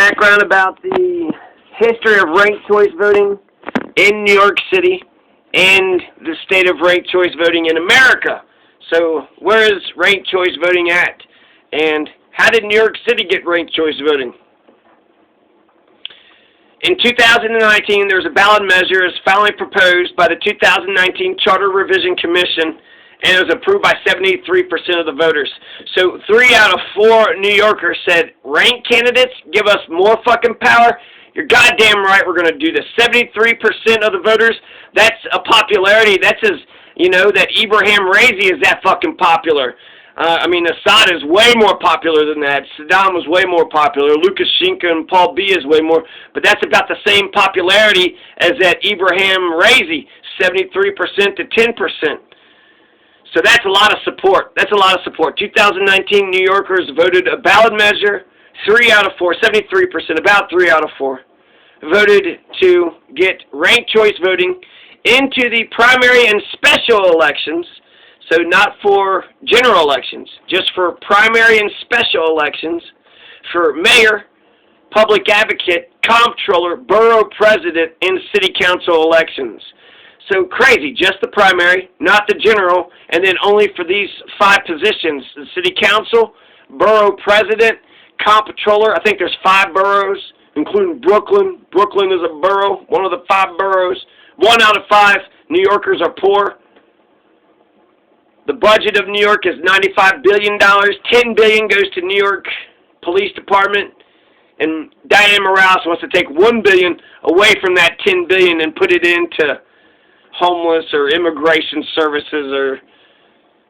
background about the history of ranked choice voting in New York City and the state of ranked choice voting in America. So where is ranked choice voting at? And how did New York City get ranked choice voting? In 2019, there was a ballot measure as finally proposed by the 2019 Charter Revision Commission, and it was approved by 73% of the voters. So 3 out of 4 New Yorkers said, ranked candidates give us more fucking power. You're goddamn right we're going to do this. 73% of the voters, that's a popularity. That's as, you know, that Ibrahim Raisi is that fucking popular. Assad is way more popular than that. Saddam was way more popular. Lukashenko and Paul B. is way more. But that's about the same popularity as that Ibrahim Raisi, 73% to 10%. So that's a lot of support. That's a lot of support. 2019 New Yorkers voted a ballot measure. 3 out of 4, 73%, about 3 out of 4, voted to get ranked choice voting into the primary and special elections. So not for general elections, just for primary and special elections for mayor, public advocate, comptroller, borough president, and city council elections. So crazy, just the primary, not the general, and then only for these 5 positions, the city council, borough president, comptroller. I think there's 5 boroughs, including Brooklyn. Brooklyn is a borough, one of the 5 boroughs. 1 out of 5 New Yorkers are poor. The budget of New York is $95 billion. $10 billion goes to New York Police Department. And Diane Morales wants to take $1 billion away from that $10 billion and put it into homeless or immigration services, or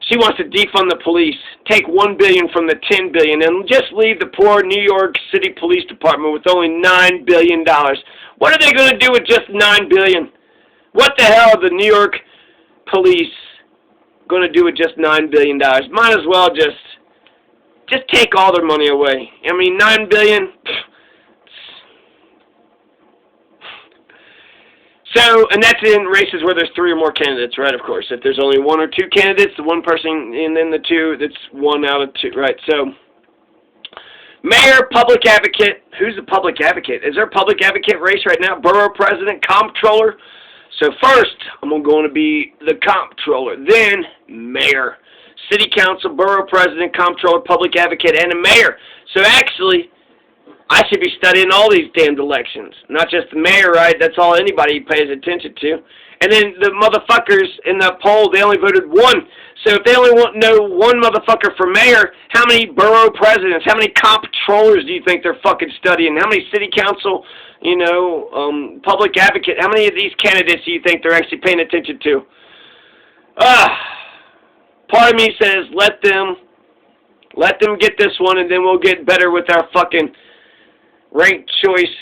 she wants to defund the police, take $1 billion from the $10 billion, and just leave the poor New York City Police Department with only $9 billion. What are they going to do with just $9 billion? What the hell are the New York police going to do with just $9 billion? Might as well just take all their money away. I mean, $9 billion. So, and that's in races where there's 3 or more candidates, right? Of course, if there's only 1 or 2 candidates, the 1 person, and then the 2, that's 1 out of 2, right? So, mayor, public advocate. Who's the public advocate? Is there a public advocate race right now? Borough president, comptroller. So first, I'm going to be the comptroller, then mayor, city council, borough president, comptroller, public advocate, and a mayor. So actually, I should be studying all these damned elections, not just the mayor, right? That's all anybody pays attention to. And then the motherfuckers in the poll, they only voted 1. So if they only know 1 motherfucker for mayor, how many borough presidents, how many comptrollers do you think they're fucking studying? How many city council, public advocate, how many of these candidates do you think they're actually paying attention to? Part of me says let them get this one, and then we'll get better with our fucking ranked choice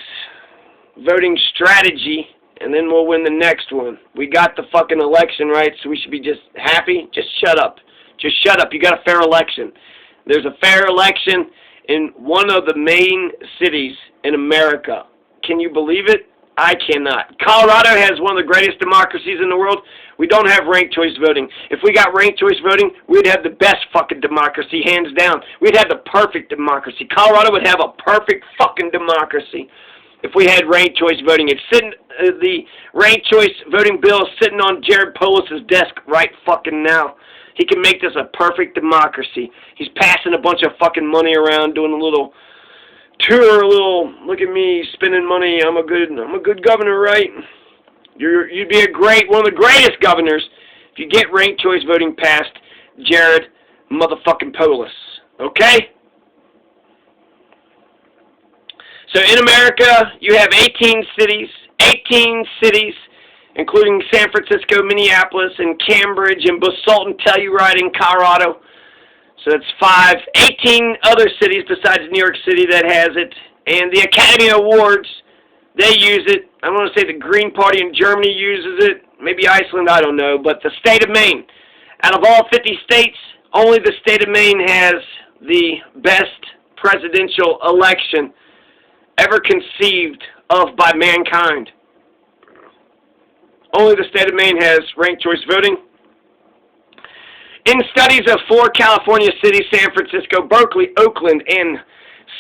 voting strategy, and then we'll win the next one. We got the fucking election, right? So we should be just happy. Just shut up. Just shut up. You got a fair election. There's a fair election in one of the main cities in America. Can you believe it? I cannot. Colorado has one of the greatest democracies in the world. We don't have ranked choice voting. If we got ranked choice voting, we'd have the best fucking democracy, hands down. We'd have the perfect democracy. Colorado would have a perfect fucking democracy if we had ranked choice voting. It's sitting, the ranked choice voting bill is sitting on Jared Polis's desk right fucking now. He can make this a perfect democracy. He's passing a bunch of fucking money around, doing a little tour, look at me spending money. I'm a good governor, right? You'd be one of the greatest governors if you get ranked choice voting past Jared motherfucking Polis. Okay? So in America, you have 18 cities, including San Francisco, Minneapolis, and Cambridge, and Basalt and Telluride in Colorado. So that's 18 other cities besides New York City that has it. And the Academy Awards, they use it. I want to say the Green Party in Germany uses it. Maybe Iceland, I don't know. But the state of Maine, out of all 50 states, only the state of Maine has the best presidential election ever conceived of by mankind. Only the state of Maine has ranked choice voting. In studies of 4 California cities, San Francisco, Berkeley, Oakland, and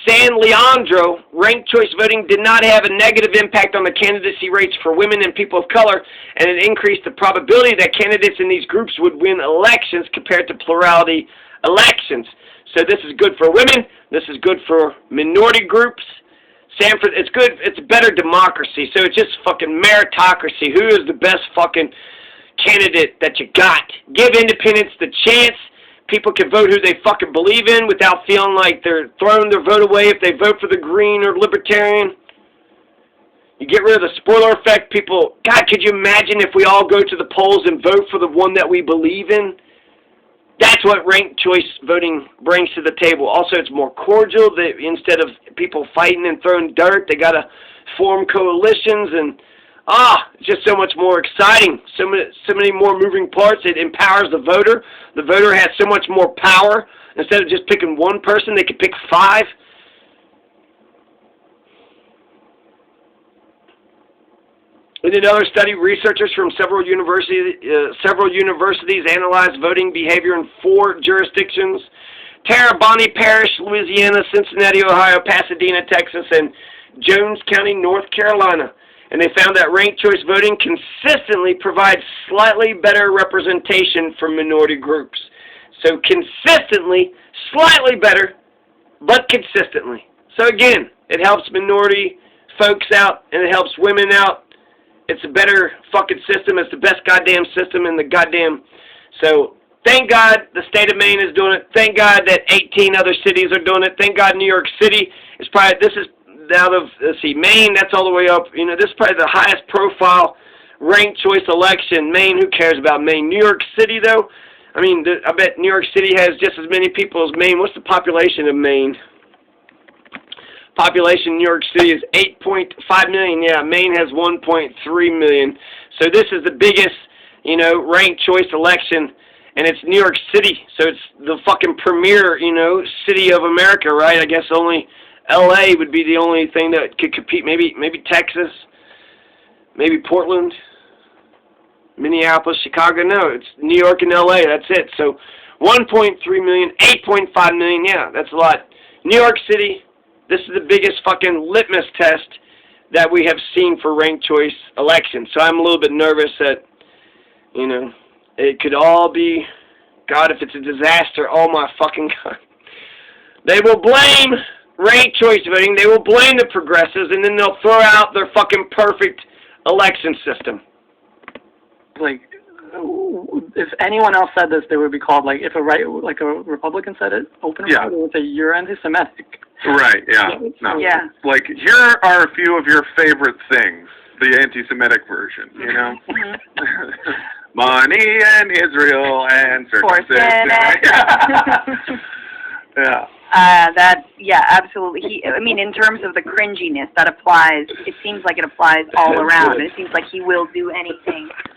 San Leandro, ranked choice voting did not have a negative impact on the candidacy rates for women and people of color, and it increased the probability that candidates in these groups would win elections compared to plurality elections. So this is good for women. This is good for minority groups. Sanford, it's good. It's better democracy. So it's just fucking meritocracy. Who is the best fucking candidate that you got? Give independents the chance. People can vote who they fucking believe in without feeling like they're throwing their vote away if they vote for the Green or Libertarian. You get rid of the spoiler effect. People, God, could you imagine if we all go to the polls and vote for the one that we believe in? That's what ranked choice voting brings to the table. Also, it's more cordial. Instead of people fighting and throwing dirt, they got to form coalitions, and it's just so much more exciting. So many more moving parts. It empowers the voter. The voter has so much more power. Instead of just picking one person, they could pick 5. In another study, researchers from several universities analyzed voting behavior in 4 jurisdictions: Terrebonne Parish, Louisiana; Cincinnati, Ohio; Pasadena, Texas; and Jones County, North Carolina. And they found that ranked choice voting consistently provides slightly better representation for minority groups. So consistently, slightly better, but consistently. So again, it helps minority folks out, and it helps women out. It's a better fucking system. It's the best goddamn system in the goddamn... So, thank God the state of Maine is doing it. Thank God that 18 other cities are doing it. Thank God New York City is probably... This is out of, let's see, Maine, that's all the way up. You know, this is probably the highest profile ranked choice election. Maine, who cares about Maine? New York City, though? I mean, I bet New York City has just as many people as Maine. What's the population of Maine? Population in New York City is 8.5 million. Yeah, Maine has 1.3 million. So this is the biggest, you know, ranked choice election, and it's New York City. So it's the fucking premier, you know, city of America, right? I guess only L.A. would be the only thing that could compete. Maybe Texas, maybe Portland, Minneapolis, Chicago. No, it's New York and L.A. That's it. So 1.3 million, 8.5 million. Yeah, that's a lot. New York City. This is the biggest fucking litmus test that we have seen for ranked choice elections. So I'm a little bit nervous that, you know, it could all be, God, if it's a disaster, oh my fucking God. They will blame ranked choice voting, they will blame the progressives, and then they'll throw out their fucking perfect election system. Like, if anyone else said this, they would be called, like, if a Republican said it openly, they would say, you're anti-Semitic. Right, yeah. No. Yeah. Like, here are a few of your favorite things, the anti-Semitic version, you know? Money and Israel and circumcision. Yeah, absolutely. I mean, in terms of the cringiness, that applies, it seems like it applies all around. It seems like he will do anything